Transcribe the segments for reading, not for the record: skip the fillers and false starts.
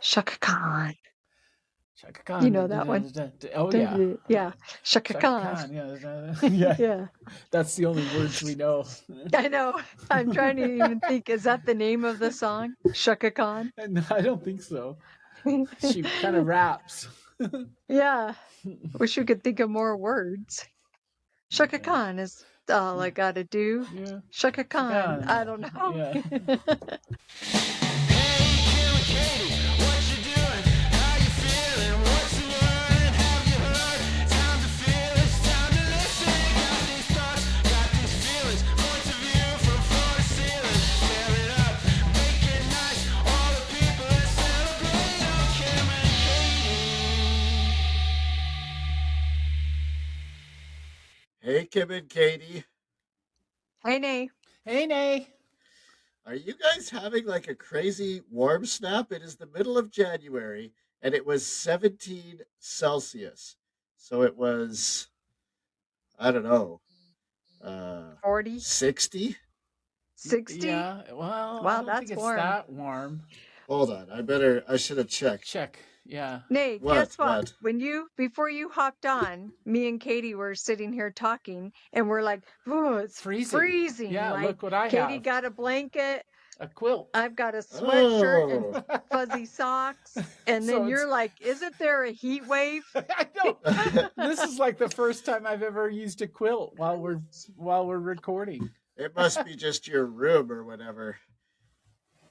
Shaka Khan. Shaka Khan. You know that one? Oh, yeah. Yeah. Shaka Shaka Khan. Khan. Yeah. Yeah. That's the only words we know. I know. I'm trying to even think. Is that the name of the song? Shaka Khan? No, I don't think so. She kind of raps. Yeah. Wish we could think of more words. Shaka Khan is all I gotta do. Yeah. Shaka Khan. Khan. I don't know. Yeah. Hey, Kim and Katie. Hey, Nay. Hey, Nay. Are you guys having like a crazy warm snap? It is the middle of January and it was 17 Celsius. So it was, I don't know, 40? 60? 60? Yeah. Well, Wow, I don't that's think it's warm. that warm. Hold on. I should have checked. Check. Yeah. Nay, What? guess what? What? Before you hopped on, me and Katie were sitting here talking, and we're like, "Oh, it's freezing!" Yeah, Like, look what I Katie have. got a blanket, A quilt. I've got a sweatshirt and Oh. fuzzy socks, and So then it's- you're like, "Isn't there a heat wave?" I know. This is like the first time I've ever used a quilt while we're recording. It must be just your room or whatever.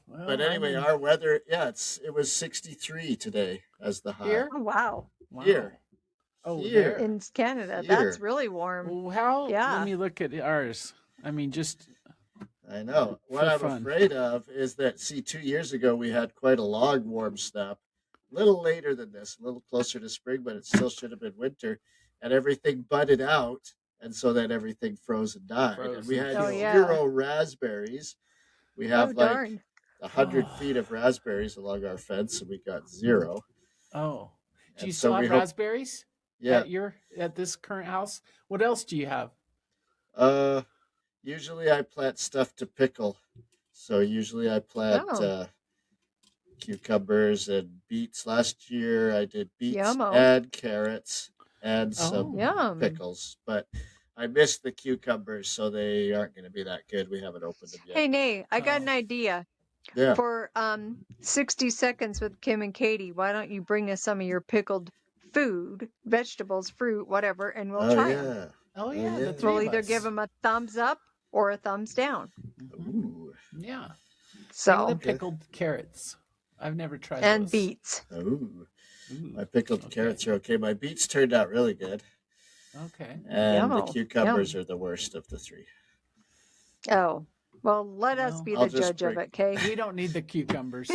Well, But anyway, our weather, it was 63 today as the high. Here? Oh, wow. Here. Oh, Here. there. In Canada, Here. that's really warm. Well, how? Yeah. Let me look at ours. I mean, just I know. What For I'm fun. afraid of is that, 2 years ago we had quite a long warm snap. A little later than this, a little closer to spring, but it still should have been winter. And everything budded out, and so then everything froze and died. And we had Oh, yeah. 0 raspberries. We have like darn. 100 feet of raspberries along our fence, and we got 0. Oh. Do you And still so we have hope- raspberries Yeah. at this current house? What else do you have? Usually I plant stuff to pickle. So usually I plant Oh. cucumbers and beets. Last year I did beets Yummo. and carrots and Oh. some Yum. pickles. But I missed the cucumbers, so they aren't going to be that good. We haven't opened them yet. Hey, Nay, I got Oh. an idea. Yeah. For 60 seconds with Kim and Katie, why don't you bring us some of your pickled food, vegetables, fruit, whatever, and we'll try them. Yeah. Oh, Oh, yeah. yeah. The three We'll of either us. give them a thumbs up or a thumbs down. Mhm. Ooh. Yeah. So, Bring the pickled carrots. I've never tried and those. beets. Ooh. Ooh. My pickled carrots are okay. My beets turned out really good. Okay. And the Yummo. cucumbers are the worst of the 3. Oh, well, let us Well, be I'll the just judge of bring- it, okay? We don't need the cucumbers.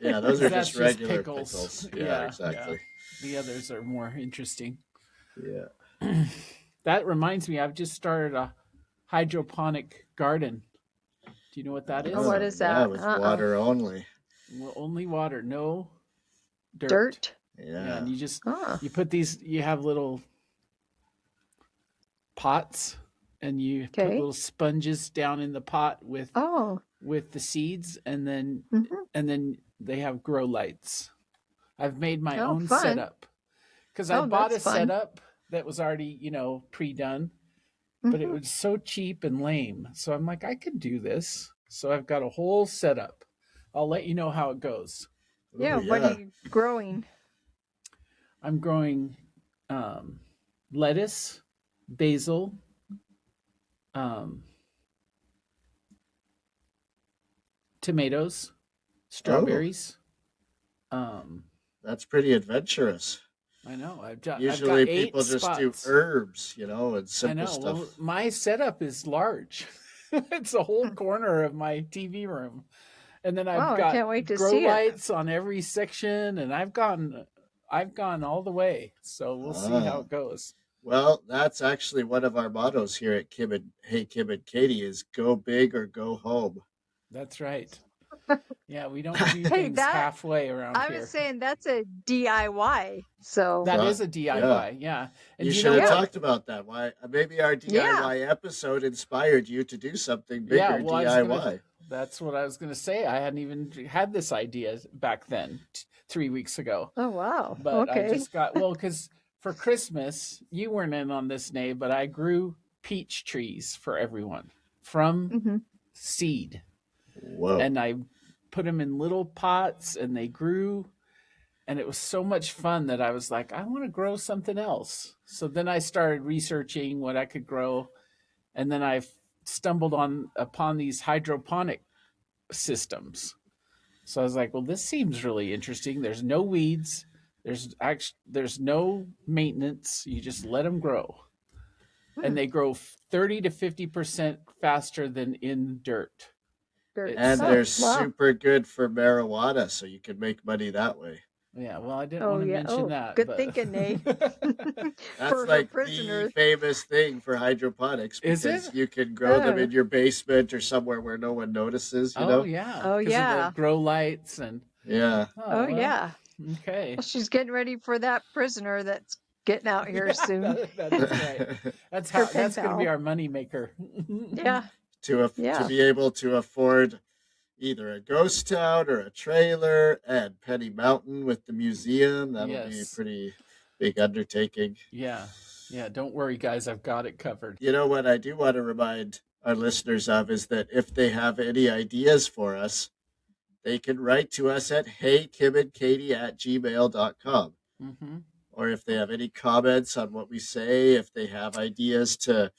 Yeah, those are That's just regular pickles. pickles. Yeah, Yeah, exactly. The others are more interesting. Yeah. That reminds me, I've just started a hydroponic garden. Do you know what that is? Oh, what is Yeah, that? with water only. Well, only water, no dirt. Dirt? Yeah, Yeah. and you just Huh. you put these. You have little pots, and you put Okay. little sponges down in the pot with Oh. the seeds, and then Mhm. they have grow lights. I've made my Oh, own fun. setup because I Oh, bought a that's fun. setup that was already pre-done, but it Mhm. was so cheap and lame. So I'm like, I could do this. So I've got a whole setup. I'll let you know how it goes. Yeah, Ooh, what are you growing? I'm growing lettuce, basil, tomatoes, strawberries. That's pretty adventurous. I know. I've got Usually 8 people just spots. do herbs, and I simple know. stuff. Well, my setup is large. It's a whole corner of my TV room. And then I've Wow, I got can't wait to grow see it. lights on every section, and I've gone all the way. So we'll see how it goes. Well, that's actually one of our mottos here at Kim and Katie is go big or go home. That's right. Yeah, we don't do Hey, things that- halfway around I here. was saying that's a DIY. So That Right. is a DIY, yeah. And You do should know have what? talked about that. Why? Maybe our DIY episode inspired you to do something bigger Yeah, well, I was DIY. That's what I was going to say. I hadn't even had this idea back then, 3 weeks ago. Oh, wow. But I Okay. just got, well, because for Christmas, you weren't in on this, Nay, but I grew peach trees for everyone from Hmm. seed. Whoa. And I put them in little pots and they grew. And it was so much fun that I was like, I want to grow something else. So then I started researching what I could grow. And then I stumbled upon these hydroponic systems. So I was like, well, this seems really interesting. There's no weeds. There's no maintenance. You just let them grow. Hmm. And they grow 30 to 50% faster than in dirt. Dirt. It's And Oh, they're wow. super good for marijuana, so you can make money that way. yeah, well, I didn't Oh, want to yeah. mention Oh, that, good but thinking, Nate. That's For her like the prisoner. famous thing for hydroponics is it? because you can grow them Oh, in your basement or somewhere where no one notices, you Oh know? yeah, oh, because of the yeah. grow lights and Yeah. oh Oh, well, yeah. okay. Well, she's getting ready for that prisoner that's getting out here Yeah, soon. that is right. That's Her how pen that's going to be pal. our money maker. Yeah. To Yeah. be able to afford either a ghost town or a trailer and Penny Mountain with the museum, that'll be a yes. pretty big undertaking. Yeah. Yeah. Don't worry, guys. I've got it covered. You know what I do want to remind our listeners of is that if they have any ideas for us, they can write to us at heykimandkatie@gmail.com. Mm-hmm. Or if they have any comments on what we say, if they have ideas to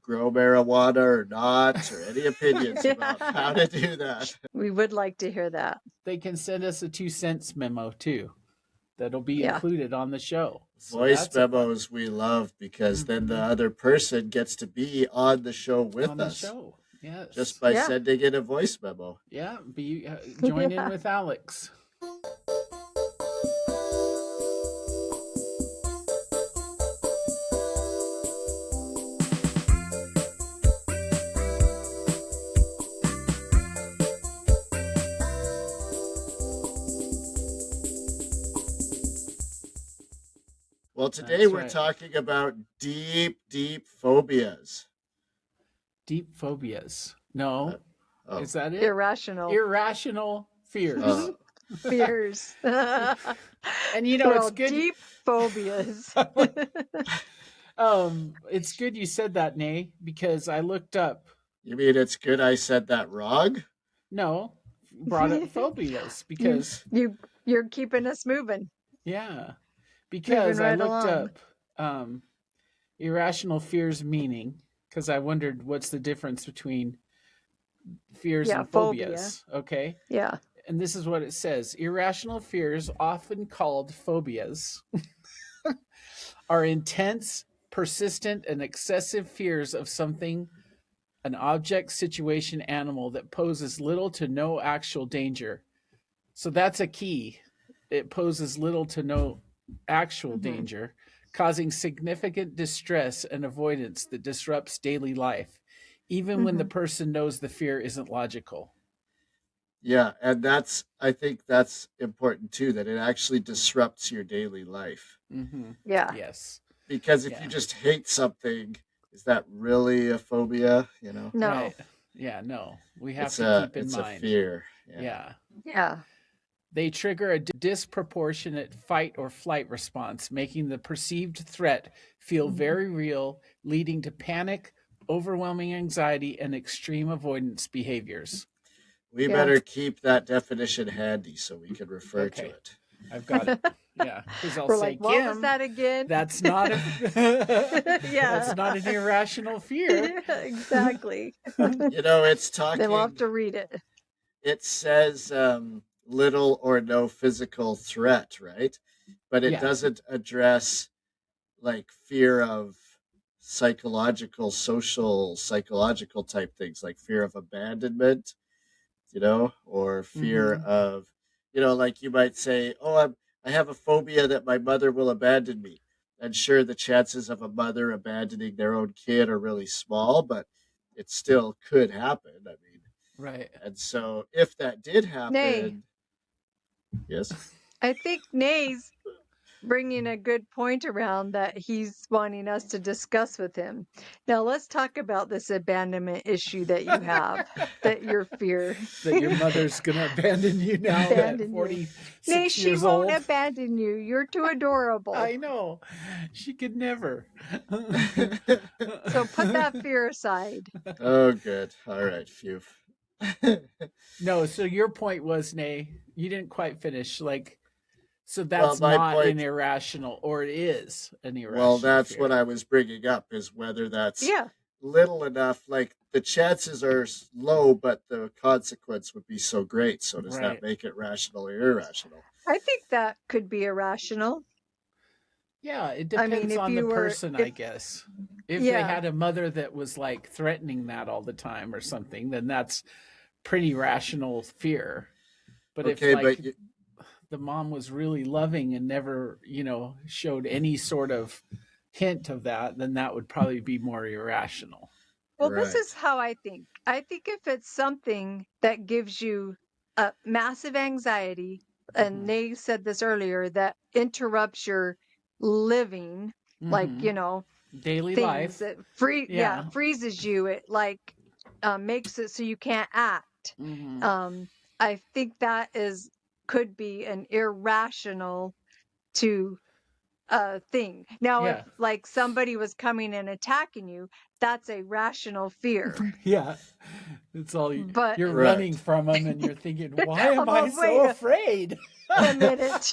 grow marijuana or not, or any opinions Yeah. about how to do that. We would like to hear that. They can send us a 2 cents memo too. That'll be Yeah. included on the show. So Voice that's a fun memos we love because then the Mhm. other person gets to be on the show with on the us show. just Yes. by Yeah. sending in a voice memo. Yeah. Join in Yeah. with Alex. Well, today That's we're right. talking about deep, deep phobias. Deep phobias. No, Oh, is that it? Irrational Irrational fears. uh, fears. And They're it's all good. deep phobias. It's good you said that, Nay, because I looked up. you mean it's good I said that wrong? No, brought up phobias you because you're keeping us moving. yeah, Moving because I right looked along. up irrational fears meaning because I wondered what's the difference between fears Yeah, and phobia. phobias. Okay, Yeah. and this is what it says: irrational fears, often called phobias, are intense, persistent, and excessive fears of something, an object, situation, animal that poses little to no actual danger. So that's a key. It poses little to no actual Hmm. danger, causing significant distress and avoidance that disrupts daily life, even when the Hmm. person knows the fear isn't logical. Yeah, and I think that's important too, that it actually disrupts your daily life. Mm-hmm. Yeah. Yes. Because if you Yeah. just hate something, is that really a phobia? You know, No. Right. Yeah. No, we have to keep in it's a mind. fear. Yeah. Yeah. Yeah. They trigger a disproportionate fight or flight response, making the perceived threat feel Mhm. very real, leading to panic, overwhelming anxiety, and extreme avoidance behaviors. We Yeah. better keep that definition handy so we can refer to Okay, it. I've got it. Yeah, because I'll We're say, like, what was Kim, that again? that's not a that's Yeah. not an irrational fear. Exactly. You know, it's Then we'll have talking, to read it. it says little or no physical threat, right? But it Yeah. doesn't address like fear of psychological type things like fear of abandonment, you know, or fear Mm-hmm. of, you know, like you might say, oh, I have a phobia that my mother will abandon me. And sure, the chances of a mother abandoning their own kid are really small, but it still could happen. I mean, Right. and so if that did Nay, happen, yes. I think Nay's bringing a good point around that he's wanting us to discuss with him. Now let's talk about this abandonment issue that you have, that your fear That your mother's going to abandon you now at abandon you. 46 Nay, she years won't old. abandon you. You're too adorable. I know. She could never. So put that fear aside. Oh, good. All right, phew. No, so your point was, Nay, you didn't quite finish. Like, so Well, that's my not an point. irrational, or it is an Well, irrational that's what fear. I was bringing up is whether that's Yeah. little enough. Like the chances are low, but the consequence would be so great. So does Right. that make it rational or irrational? I think that could be irrational. Yeah, it I mean, depends if on the you were, person, I if, guess. If they yeah. had a mother that was like threatening that all the time or something, then that's pretty rational fear. But if Okay, like but you, the mom was really loving and never, showed any sort of hint of that, then that would probably be more irrational. Well, this is right. how I think. I think if it's something that gives you a massive anxiety, and Mm-hmm. they said this earlier, that interrupts your living, like, Mm-hmm. Daily things life. that Yeah. freezes you. It like makes it so you can't act. Mm-hmm. Um, I think that could be an irrational to thing. Now, if Yeah. like somebody was coming and attacking you, that's a rational fear. Yeah. It's all But you're running Right. from them and you're thinking, why am I oh, so wait afraid? a minute.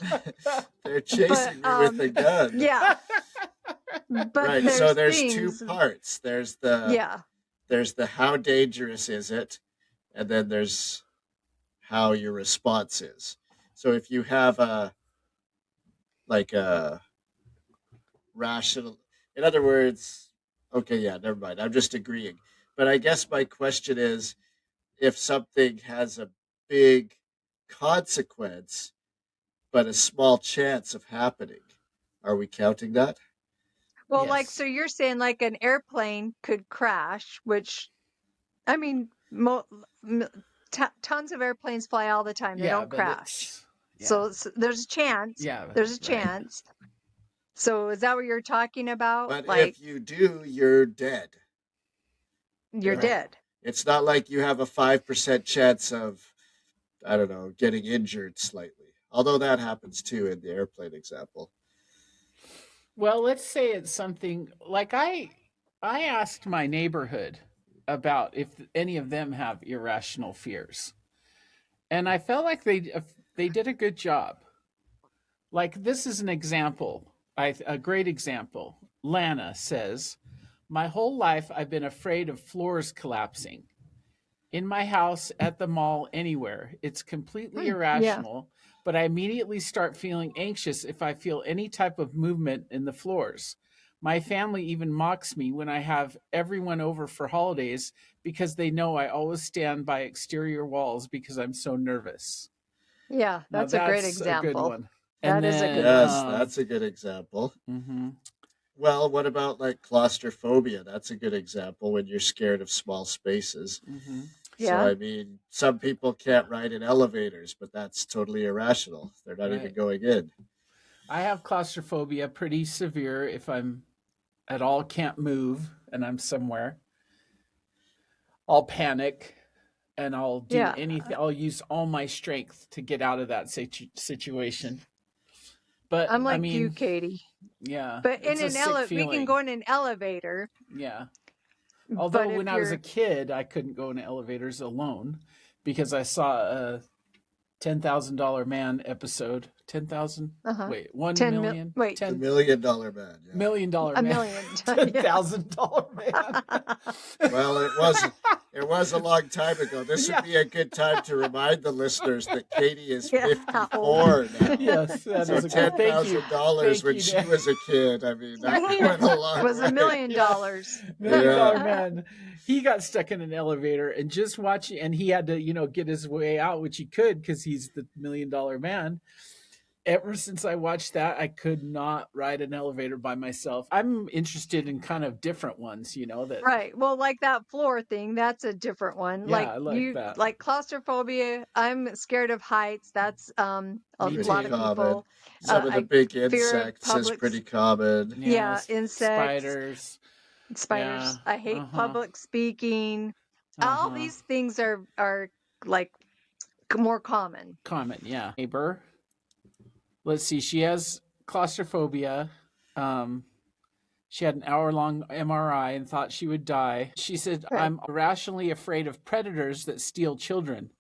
They're But chasing me with a gun. yeah. But Right. So there's there's two things. parts. Yeah. There's the how dangerous is it, and then there's how your response is. So if you have a rational, in other words, okay, yeah, never mind. I'm just agreeing. But I guess my question is, if something has a big consequence but a small chance of happening, are we counting that? Well, like, so Yes. you're saying like an airplane could crash, which I mean, tons of airplanes fly all the time. They Yeah, don't but crash. it's yeah. So there's a chance. Yeah, There's a right. chance. So is that what you're talking about? But Like if you do, you're dead. you're Right. dead. It's not like you have a 5% chance of, I don't know, getting injured slightly. Although that happens too in the airplane example. Well, let's say it's something like I asked my neighborhood about if any of them have irrational fears. And I felt like they did a good job. Like this is an example, a great example. Lana says, "My whole life I've been afraid of floors collapsing. In my house, at the mall, anywhere. It's completely Yeah. irrational, but I immediately start feeling anxious if I feel any type of movement in the floors. My family even mocks me when I have everyone over for holidays because they know I always stand by exterior walls because I'm so nervous." Yeah. Now That's a great that's a good example. one. And That is a good then, one. Yes, that's a good example. mhm, Well, what about like claustrophobia? That's a good example when you're scared of small spaces. mhm. So, Yeah. I mean, some people can't ride in elevators, but that's totally irrational. They're not even Right. going in. I have claustrophobia pretty severe if I'm at all can't move and I'm somewhere. I'll panic and I'll do Yeah. anything. I'll use all my strength to get out of that situation. But I'm I like you, mean, Katie. yeah, But in it's a an sick we can feeling. go in an elevator, Yeah. Although but when if I was a you're kid, I couldn't go in elevators alone because I saw a $10,000 man episode. 10,000? uh-huh. Wait, 1 10 mil million? wait, The $10 $1 million man, yeah. million a man. million. Yeah. $10,000 man. Well, it was a long time ago. This would Yeah. be a good time to remind the listeners that Katie is Yeah. Old. 54 now. Yes, that So is a ten good. Thank you. thousand dollars Thank when you, she Dan. was a kid. I mean, that went a long Was $1 way. million. Yeah. Million Yeah. dollar man. He got stuck in an elevator and just watching, and he had to, get his way out, which he could because he's the $1 million man. ever since I watched that, I could not ride an elevator by myself. I'm interested in kind of different ones, that, Right. Well, like that floor thing, that's a different one. yeah, I like that. Like claustrophobia, I'm scared of heights. That's a Me Pretty lot of too. common. people. Some of the I big fear of insects is public pretty common. yeah, Yes, insects, spiders. Yeah. spiders. I hate Uh-huh. public speaking. All Uh-huh. these things are like more common. Comment, yeah. Neighbor. Let's see. She has claustrophobia. Um, she had an hour-long MRI and thought she would die. She said, Right. I'm irrationally afraid of predators that steal children.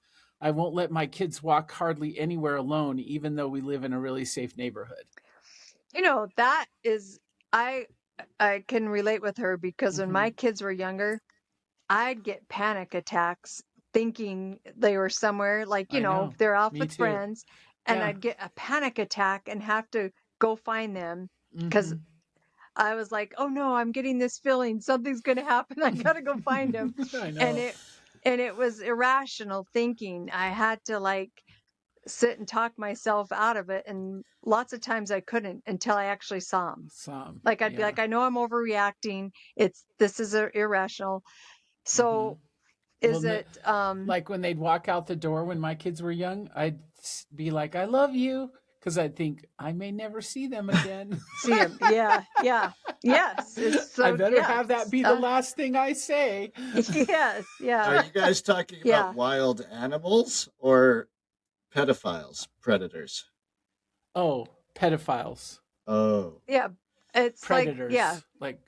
I won't let my kids walk hardly anywhere alone, even though we live in a really safe neighborhood. That is I I can relate with her because when Mm-hmm. my kids were younger, I'd get panic attacks thinking they were somewhere, like, I know. they're off Me with too. friends, and Yeah. I'd get a panic attack and have to go find them because Mm-hmm. I was like, "Oh no, I'm getting this feeling. Something's going to happen. I got to go find him." I And know. it was irrational thinking. I had to like sit and talk myself out of it, and lots of times I couldn't until I actually saw him. Some. Like I'd be Yeah. like, "I know I'm overreacting. This is irrational." Mm-hmm. So Well, is it like when they'd walk out the door when my kids were young, I'd be like, I love you. Because I'd think I may never see them again. see him? Yeah, yeah. Yes, it's I so better yes. have that be the last thing I say. Yes, Are yeah. you guys talking about Yeah. wild animals or pedophiles, predators? Oh, pedophiles, Oh, Yeah. It's like, yeah, predators, like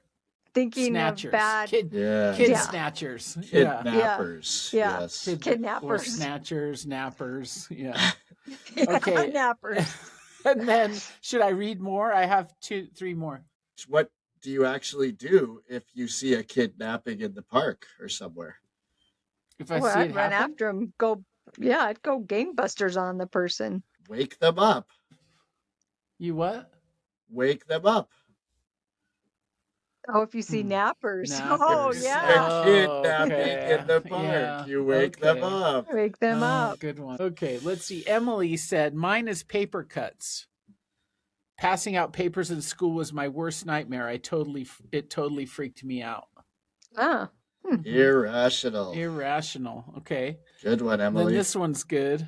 thinking of snatchers, bad kid yes. yeah, snatchers. Yeah. yeah, Kidnappers, yeah. yes. Kid or Kidnappers. snatchers, nappers. Yeah. Yeah, Okay. nappers. And then should I read more? I have three more. What do you actually do if you see a kid napping in the park or somewhere? If I Well, see I'd it run happen, after him, go yeah, I'd go game busters on the person. Wake them up. you what? Wake them up. Oh, if you see Hmm. nappers. If Oh you Nappers. see a yeah. kid Okay. napping in the park, Yeah. you wake them Okay. up. Wake them Oh, up. good one. Okay, let's see. Emily said, mine is paper cuts. Passing out papers in school was my worst nightmare. It totally freaked me out. Ah. Irrational. Irrational. Okay. Good one, And then Emily. this one's good.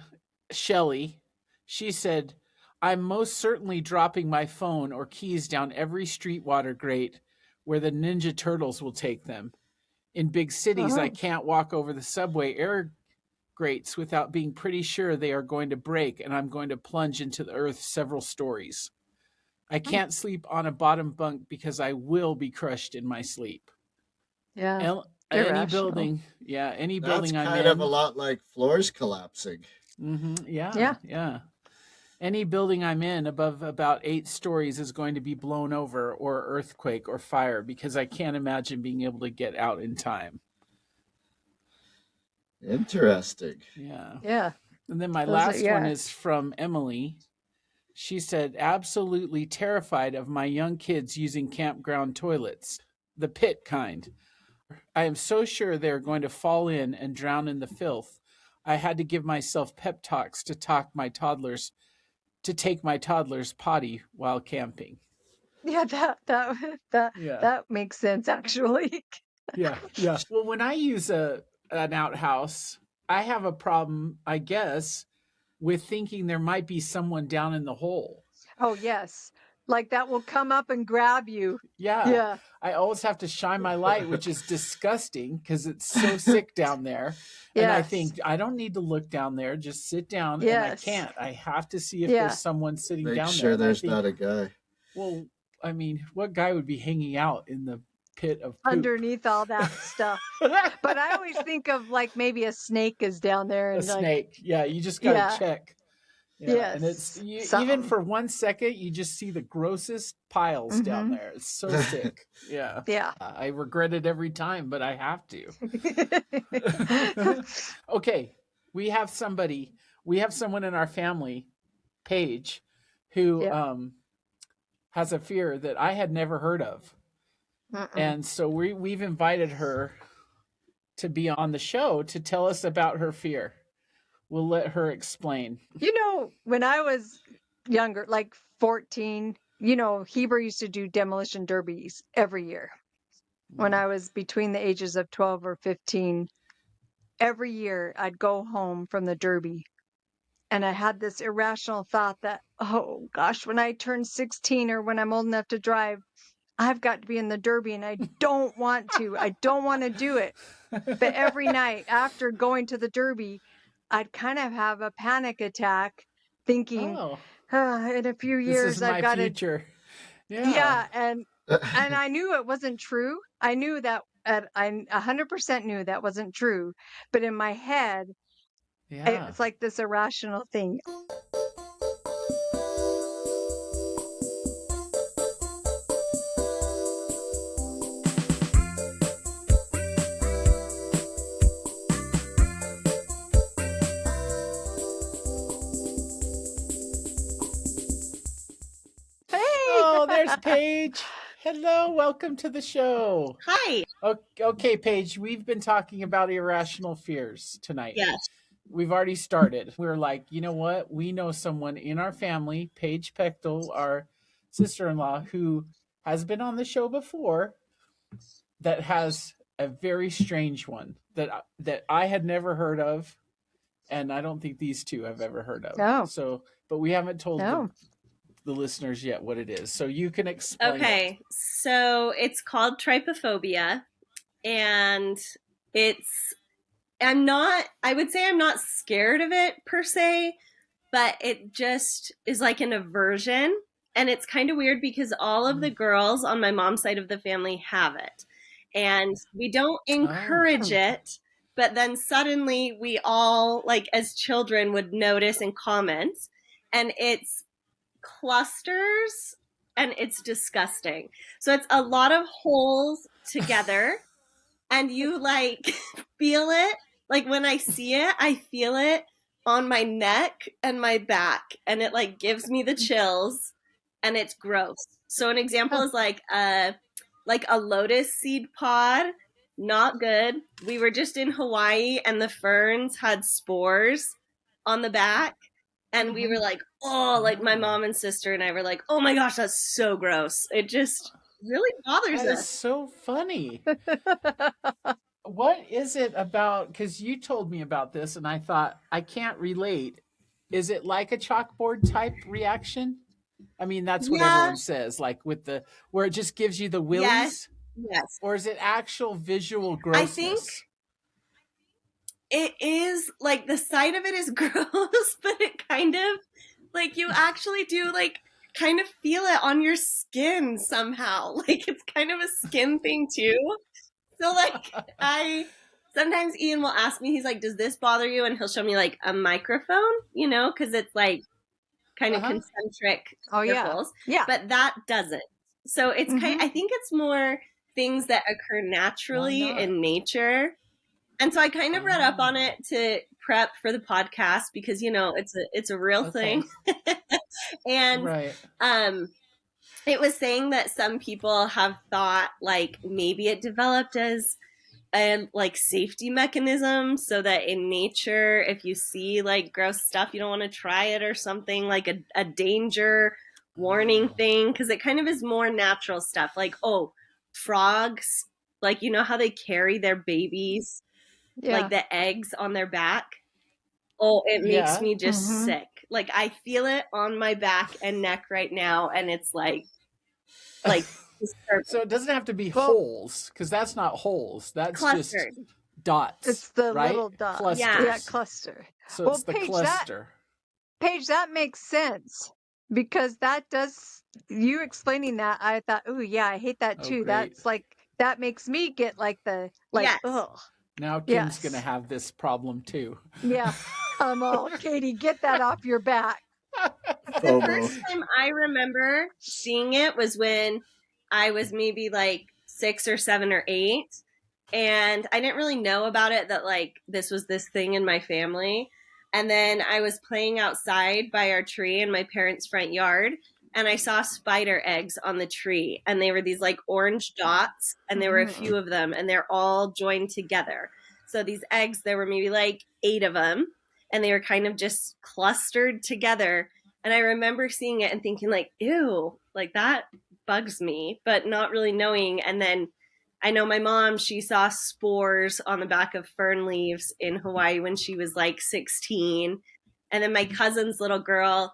Shelly. She said, I'm most certainly dropping my phone or keys down every street water grate where the Ninja Turtles will take them. In big cities, I Oh. can't walk over the subway air grates without being pretty sure they are going to break and I'm going to plunge into the earth several stories. I can't sleep on a bottom bunk because I will be crushed in my sleep. Yeah. Any Irrational. building, yeah, any That's building I'm kind of a in. lot like floors collapsing. Yeah, Yeah. yeah. Any building I'm in above about 8 stories is going to be blown over or earthquake or fire because I can't imagine being able to get out in time. Interesting. Yeah. Yeah. And then my Those are last one yeah. is from Emily. She said, absolutely terrified of my young kids using campground toilets, the pit kind. I am so sure they're going to fall in and drown in the filth. I had to give myself pep talks to take my toddler's potty while camping. Yeah, Yeah. that makes sense actually. Yeah. Yeah. Well, when I use an outhouse, I have a problem, I guess, with thinking there might be someone down in the hole. Oh, yes. Like that will come up and grab you. Yeah. Yeah. I always have to shine my light, which is disgusting because it's so sick down there. And I Yes. think I don't need to look down there, just sit down. And I Yes. can't. I have to see if Yeah. there's someone sitting Make down sure there. And I there's think, not a guy. well, I mean, what guy would be hanging out in the pit of poop? Underneath all that stuff. But I always think of like maybe a snake is down there A and like snake. Yeah, you just got to yeah. check. Yeah, Yes. and it's even Something. for 1 second, you just see the grossest piles down Mhm. there. It's so sick. Yeah. Yeah. I regret it every time, but I have to. Okay, we have someone in our family, Paige, who Yeah. has a fear that I had never heard of. Mm-mm. And so we've invited her to be on the show to tell us about her fear. We'll let her explain. When I was younger, like 14, you know, Heber used to do demolition derbies every year. When I was between the ages of 12 or 15, every year I'd go home from the derby and I had this irrational thought that, oh gosh, when I turn 16 or when I'm old enough to drive, I've got to be in the derby and I don't want to. I don't want to do it. But every night after going to the derby, I'd kind of have a panic attack thinking, Oh, in a few this is years I've my got to, future. Yeah. yeah, and I knew it wasn't true. I knew that I 100% knew that wasn't true, but in my head, Yeah. it's like this irrational thing. Hey, Oh, there's Paige. Hello, welcome to the show. Hi. Okay, Paige, we've been talking about irrational fears tonight. Yes. We've already started. We're like, you know what? We know someone in our family, Paige Pechtel, our sister-in-law, who has been on the show before, that has a very strange one that I had never heard of, and I don't think these two have ever heard of. no, So, but we haven't told no. the listeners yet what it is. So you can explain it. Okay. So it's called trypophobia, and I would say I'm not scared of it per se, but it just is like an aversion. And it's kind of weird because all of the girls on my mom's side of the family have it. And we don't encourage it, but then suddenly we all, like as children, would notice and comment. And it's clusters and it's disgusting. So it's a lot of holes together and you like feel it. Like when I see it, I feel it on my neck and my back and it like gives me the chills and it's gross. So an example is like a lotus seed pod, not good. We were just in Hawaii and the ferns had spores on the back and we were like, oh, like my mom and sister and I were like, oh my gosh, that's so gross. It just really bothers That is us. so funny. What is it about? Because you told me about this, and I thought I can't relate. Is it like a chalkboard type reaction? I mean, that's what Yeah. everyone says, like with the where it just gives you the willies, Yes. or is it actual visual I think grossness? it is like the sight of it is gross, but it kind of like you actually do like kind of feel it on your skin somehow. Like it's kind of a skin thing too. So like sometimes Ian will ask me, he's like, does this bother you? And he'll show me like a microphone, you know, because it's like kind of concentric circles. Yeah. But that doesn't. So it's I think it's more things that occur naturally in nature. And so I kind of read up on it to prep for the podcast because you know it's a real thing. And it was saying that some people have thought like maybe it developed as a like safety mechanism so that in nature if you see like gross stuff you don't want to try it or something, like a danger warning thing, because it kind of is more natural stuff like, oh, frogs, like you know how they carry their babies, like the eggs on their back. Oh, it makes me just sick. Like I feel it on my back and neck right now and it's like so it doesn't have to be holes, because that's not holes. That's clustered. Just dots. It's the right? little dots. Clusters. Yeah, cluster. So it's the Paige, cluster. Paige, that makes sense because that does. You explaining that, I thought, oh yeah, I hate that too. That's like that makes me get like the like. Yes. Ugh. Now Kim's gonna have this problem too. Yeah. Katie, get that off your back. The first time I remember seeing it was when I was maybe like 6 or 7 or 8. And I didn't really know about it that like this was this thing in my family. And then I was playing outside by our tree in my parents' front yard. And I saw spider eggs on the tree. And they were these like orange dots. And there were a few of them. And they're all joined together. So these eggs, there were maybe like 8 of them. And they were kind of just clustered together. And I remember seeing it and thinking like, ew, like that bugs me, but not really knowing. And then I know my mom, she saw spores on the back of fern leaves in Hawaii when she was like 16. And then my cousin's little girl,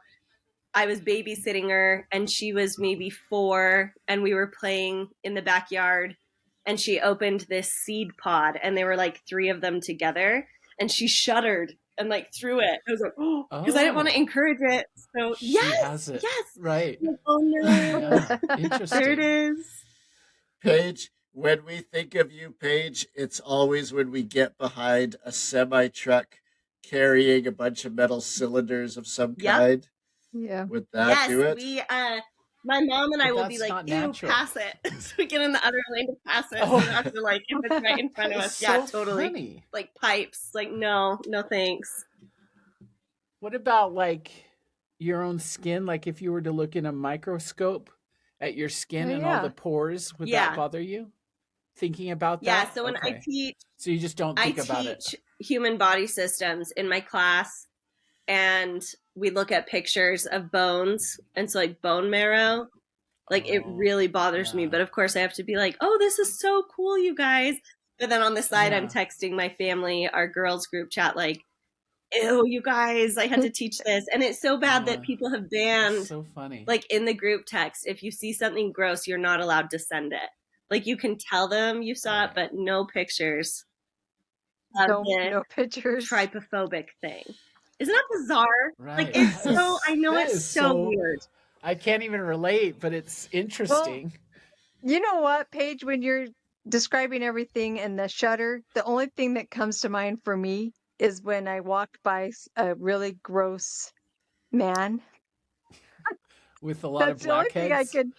I was babysitting her and she was maybe 4 and we were playing in the backyard and she opened this seed pod and there were like 3 of them together and she shuddered and like threw it. I was like, oh, because I didn't want to encourage it. So She has it. yes. Right. Like, oh no. Yeah. Interesting. There it is. Paige, when we think of you, Paige, it's always when we get behind a semi truck carrying a bunch of metal cylinders of some kind. Yeah. Would that do it? We my mom and I But will be that's like, not ew, natural. pass it. So we get in the other lane to pass it. Oh. So we have to like, if it's right in front of us, That's yeah, so totally. funny. Like pipes. Like, no thanks. What about like your own skin? Like if you were to look in a microscope at your skin Oh, and all yeah. the pores, would Yeah. that bother you? Thinking about Yeah, that? so when I Okay. teach So you just don't think about it. human body systems in my class, and we look at pictures of bones, and so like bone marrow, like it Oh, really bothers me. yeah. But of course, I have to be like, "Oh, this is so cool, you guys!" But then on the side, I'm Yeah. texting my family, our girls group chat, like, "Ew, you guys, I had to teach this," and it's so bad that people have That's banned, so funny. like in the group text, if you see something gross, you're not allowed to send it. Like you can tell them you saw it, Right. but no pictures of the No pictures. trypophobic thing. Isn't that bizarre? Right. Like it's so, I know That it's is so weird. I can't even relate, but it's interesting. You know what, Paige, when you're describing everything and the shudder, the only thing that comes to mind for me is when I walked by a really gross man. With a lot That's of the only thing I blackheads. could.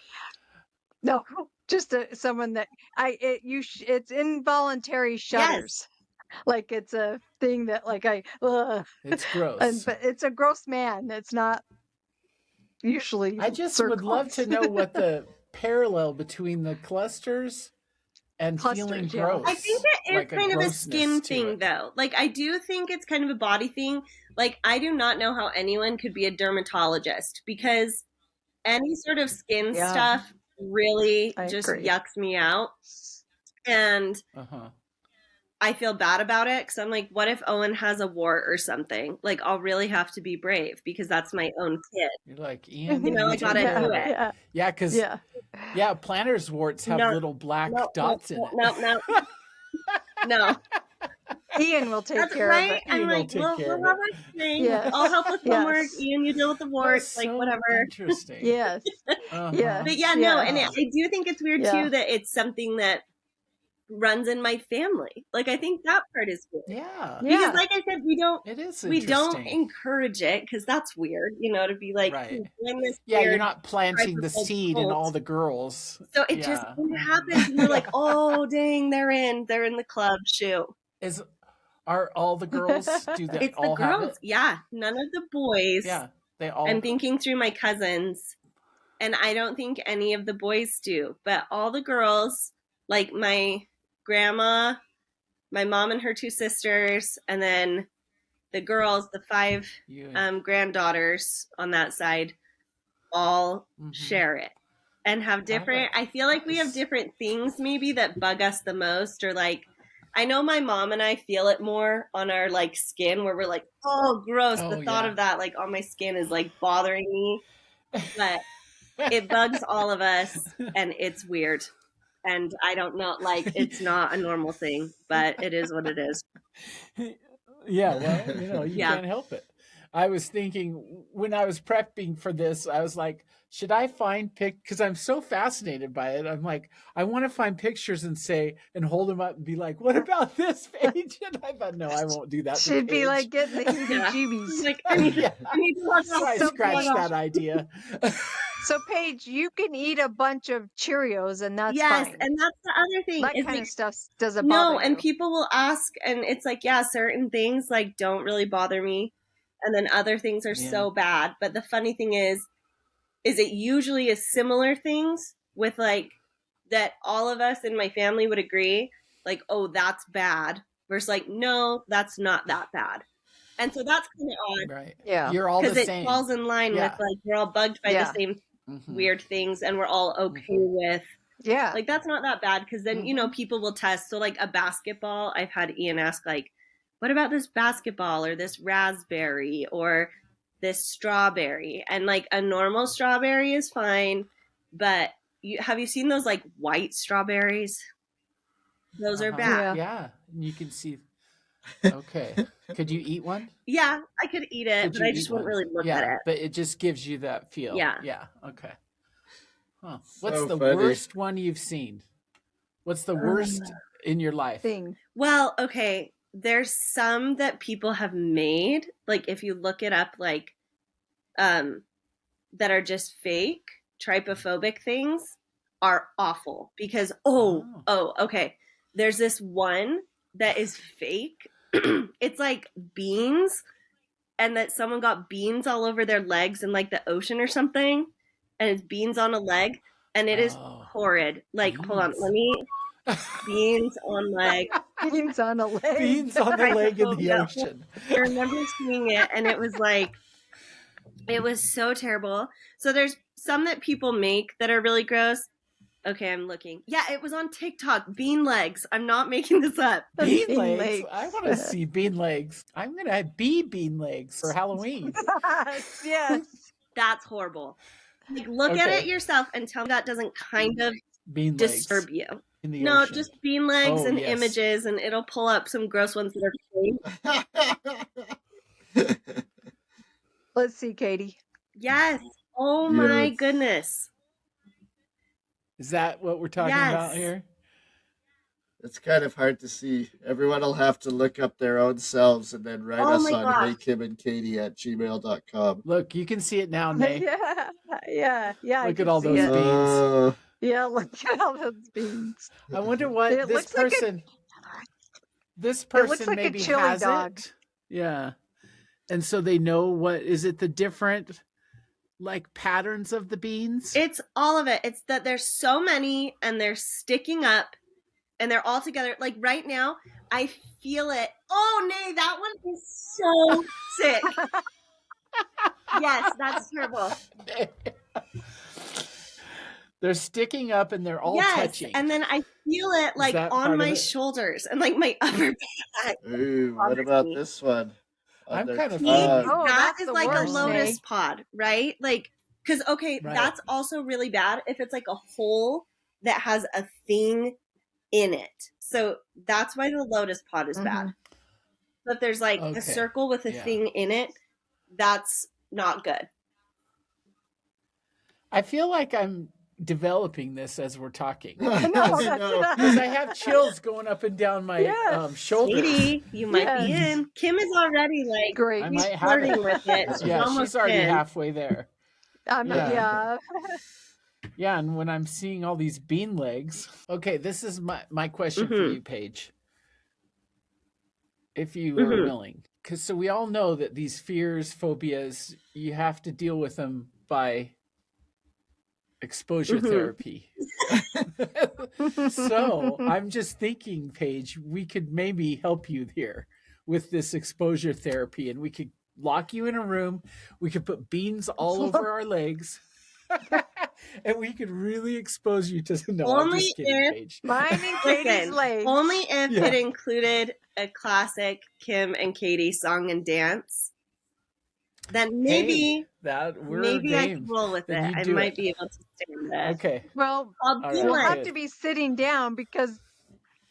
No, just someone that it's involuntary shudders. Like it's a thing that like It's gross. but it's a gross man. It's not usually I just would love to know what the parallel between the clusters and feeling Clusters, yeah. gross. I think it is like kind of a skin grossness to thing, it. though. Like, I do think it's kind of a body thing. Like, I do not know how anyone could be a dermatologist because any sort of skin Yeah. stuff really I just agree. yucks me out. And Uh-huh. I feel bad about it because I'm like, what if Owen has a wart or something? Like, I'll really have to be brave because that's my own kid. You're like, Ian, You know, I take gotta care do of it. Yeah. Yeah, because Yeah. plantar's warts have No, little black No, dots in it. no. Ian will take That's care right. of it. I'm Ian will like, take we'll care of have it. our thing. Yes. I'll help with homework. Yes. Ian, you deal with the That's warts, like so whatever. interesting. Yes. Uh-huh. Yes. But yeah, no, and Yeah. I do think it's weird Yeah. too that it's something that runs in my family. Like I think that part is weird. Yeah. Because Yeah. like I said, we don't It is we don't interesting. encourage it because that's weird, you know, to be like Right. doing this Yeah, you're weird not planting the trypophobic seed in cult. all the girls. So it just Yeah. when it happens and you're like, oh dang, they're in the club. Shoot. Are all the girls do they It's the all have girls. it? Yeah. None of the boys. Yeah. They all I'm thinking through my cousins, and I don't think any of the boys do, but all the girls, like my grandma, my mom and her 2 sisters, and then the girls, the 5 you granddaughters on that side, all Mhm. share it and have different. I feel like we have Nice. different things maybe that bug us the most, or like I know my mom and I feel it more on our like skin where we're like, oh, gross. Oh, The thought yeah. of that like on my skin is like bothering me. But it bugs all of us and it's weird. And I don't know, like it's not a normal thing, but it is what it is. Yeah, well, you Yeah. can't help it. I was thinking when I was prepping for this, I was like, should I find because I'm so fascinated by it. I'm like, I want to find pictures and hold them up and be like, what about this page? And I thought, no, I won't do that. to She'd be Paige. like getting the Yeah. heebie-jeebies. Like, I need Yeah. to watch So I something scratched else. that idea. So, Paige, you can eat a bunch of Cheerios and that's Yes, fine. and that's the other thing. That is kind like, of stuff doesn't no, bother and you. people will ask, and it's like, yeah, certain things like don't really bother me, and then other things are Yeah. so bad. But the funny thing is it usually is similar things with like that all of us in my family would agree, like, oh, that's bad, versus like, no, that's not that bad. And so that's kind of odd Right. Yeah. You're all the because it same. falls in line Yeah. with like we're all bugged by the Yeah. same Mhm. weird things and we're all okay with Yeah. like that's not that bad because then you know people will test. So like a basketball, I've had Ian ask like, what about this basketball or this raspberry or this strawberry? And like a normal strawberry is fine, but have you seen those like white strawberries? Those are bad. Yeah. Yeah. And you can see. Okay. Could you eat one? Yeah, I could eat it, Could but you I eat just wouldn't one? really look Yeah, at it. but it just gives you that feel. Yeah. Yeah. Okay. Huh. What's So the funny. worst one you've seen? What's the worst in your life? Thing. Well, okay. There's some that people have made, like if you look it up, like that are just fake, trypophobic things are awful because okay. There's this one that is fake. It's like beans, and that someone got beans all over their legs in like the ocean or something, and it's beans on a leg, and it is horrid. Like, hold on, let me. Beans on leg. Beans on a leg. Beans on the leg in the Yeah. ocean. I remember seeing it, and it was like, it was so terrible. So there's some that people make that are really gross. Okay, I'm looking. Yeah, it was on TikTok. Bean legs. I'm not making this up. Bean Bean legs. legs. I want to see bean legs. I'm gonna be bean legs for Halloween. Yes. That's horrible. Like, look at it yourself and tell me that doesn't kind of Bean disturb legs you. in the No, ocean. just bean legs and yes. images, and it'll pull up some gross ones that are fake. Let's see, Katie. Yes. Oh my Yes. goodness. Is that what we're talking about Yes. here? It's kind of hard to see. Everyone will have to look up their own selves and then write Oh us my on gosh. heykimandkatie@gmail.com. Look, you can see it now, Nay. Yeah. I Look can at all see those it. beans. Yeah, look at all those beans. I wonder what It this looks like a- person. This It looks person like a maybe chili has dog. it. Yeah, and so they know what is it? The different like patterns of the beans. It's all of it. It's that there's so many and they're sticking up and they're all together. Like right now, I feel it. Oh, Nay, that one is so sick. Yes, that's terrible. They're sticking up and they're all Yes, touching. and then I feel it like that part on of my it? shoulders and like my upper back. Ooh, what about this one? I'm their kind of See, thinking- Oh, that that's is the like worst, a lotus Nay. pod, right? Like, because, okay, Right. that's also really bad if it's like a hole that has a thing in it. So that's why the lotus pod is bad. So if there's like Okay. a circle with a Yeah. thing in it, that's not good. I feel like I'm developing this as we're talking. No, Because that's No. not. I have chills going up and down my Yes. shoulders. Katie, you might be Yes. in. Kim is already like, Great. I she's might have flirting it. with it. She's Yeah, almost she's already in. halfway there. Yeah. Yeah, and when I'm seeing all these bean legs. Okay, this is my question for Mhm. you, Paige. If you are Mhm. willing. Because so we all know that these fears, phobias, you have to deal with them by exposure Mhm. therapy. So I'm just thinking, Paige, we could maybe help you here with this exposure therapy, and we could lock you in a room. We could put beans all over our legs, and we could really expose you to. No, I'm Only just kidding, if- Paige. Mine and Katie's Listen, legs. only if Yeah. it included a classic Kim and Katie song and dance. Then maybe That we're maybe I game. could roll with Then it. you I do might it. be able to stand it. Okay. Well, I'll All be right. you'll like, have to be sitting down because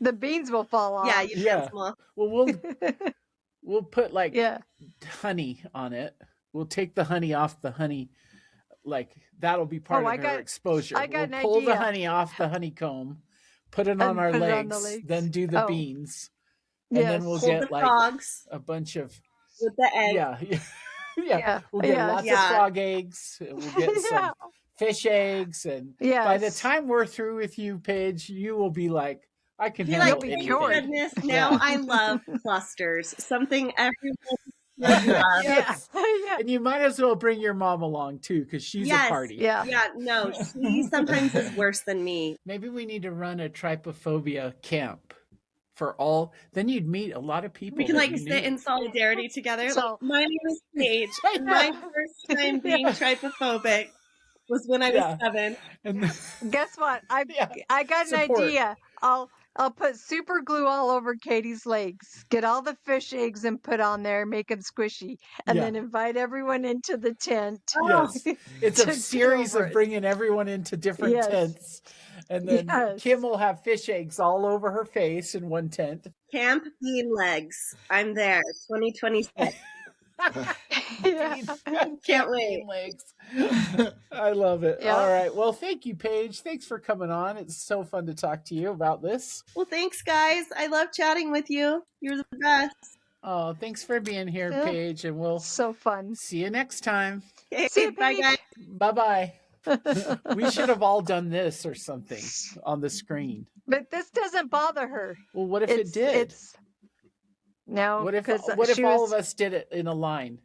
the beans will fall off. yeah, you Yeah. can small. Well, we'll put like Yeah. honey on it. We'll take the honey off the honey. Like that'll be part I of her got- exposure. I got we'll an pull the idea. honey off the honeycomb, put it on And our put it on legs, the legs. then do the Oh. beans, and Yes. then we'll Hold get the like frogs a bunch of with the egg. yeah. We'll get lots Yeah. of frog eggs. And we'll get Yeah. some fish eggs, and Yes. by the time we're through with you, Paige, you will be like, I can Be handle like, be thank anything. cured. goodness, now Yeah. I love clusters. Something everyone should love. Yeah. Yeah. And you might as well bring your mom along too, because she's Yes. a party. Yeah. Yeah, no, she sometimes is worse than me. Maybe we need to run a trypophobia camp for all. Then you'd meet a lot of people. We can that like you sit knew. in solidarity together. So- My name is Paige. And my first time being trypophobic was when I was Yeah. 7. And Guess what? Yeah. I got an Support. idea. I'll put super glue all over Katie's legs. Get all the fish eggs and put on there, make them squishy, and Yeah. then invite everyone into the tent. Yes, it's To a get series over of it. bringing everyone into different Yes. tents, and then Yes. Kim will have fish eggs all over her face in one tent. Camp Bean Legs. I'm there. 2026. Yeah. Can't wait. Bean legs. I love it. Yeah. All right. Well, thank you, Paige. Thanks for coming on. It's so fun to talk to you about this. Well, thanks, guys. I love chatting with you. You're the best. Oh, thanks for being here, Yeah. Paige, and we'll So fun. see you next time. Okay, See you, bye, Paige. guys. Bye-bye. We should have all done this or something on the screen. But this doesn't bother her. Well, what if it did? It's no. What if 'cause what if she all was- of us did it in a line?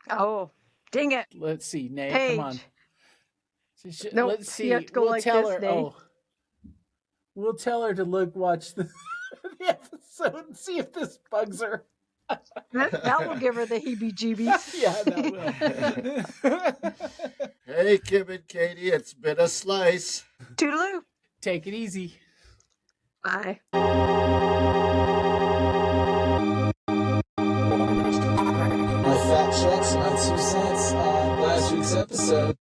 Oh, dang it! Let's see, Nay, Paige. come on. Nope, Let's see. you have to go we'll like tell this, her. Nay. Oh, we'll tell her to watch the, the episode and see if this bugs her. That will give her the heebie-jeebies. Yeah, that will. Hey, Kim and Katie, it's been a slice. Toodaloo. Take it easy. Bye. My fat checks, my 2 cents on last week's episode.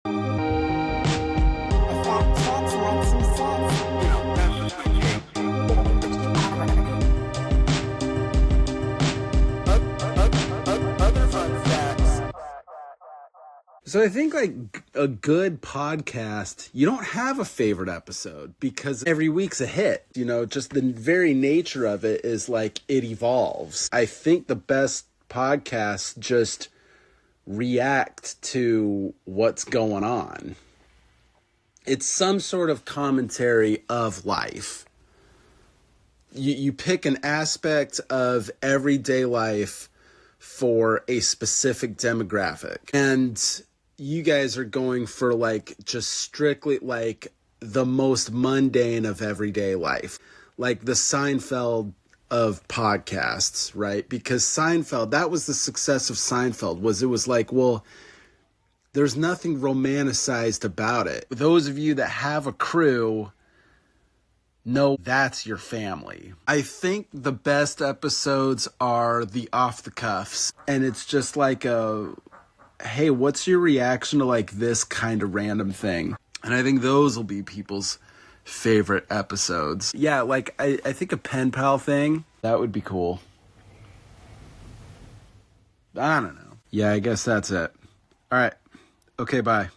So I think like a good podcast, you don't have a favorite episode because every week's a hit. You know, just the very nature of it is like it evolves. I think the best podcasts just react to what's going on. It's some sort of commentary of life. You pick an aspect of everyday life for a specific demographic. And you guys are going for like just strictly like the most mundane of everyday life. Like the Seinfeld of podcasts, right? Because Seinfeld, that was the success of Seinfeld, was it was like, well, there's nothing romanticized about it. Those of you that have a crew know that's your family. I think the best episodes are the off the cuffs. And it's just like a, hey, what's your reaction to like this kind of random thing? And I think those will be people's favorite episodes. Yeah, like I think a pen pal thing, that would be cool. I don't know. Yeah, I guess that's it. All right. Okay, bye.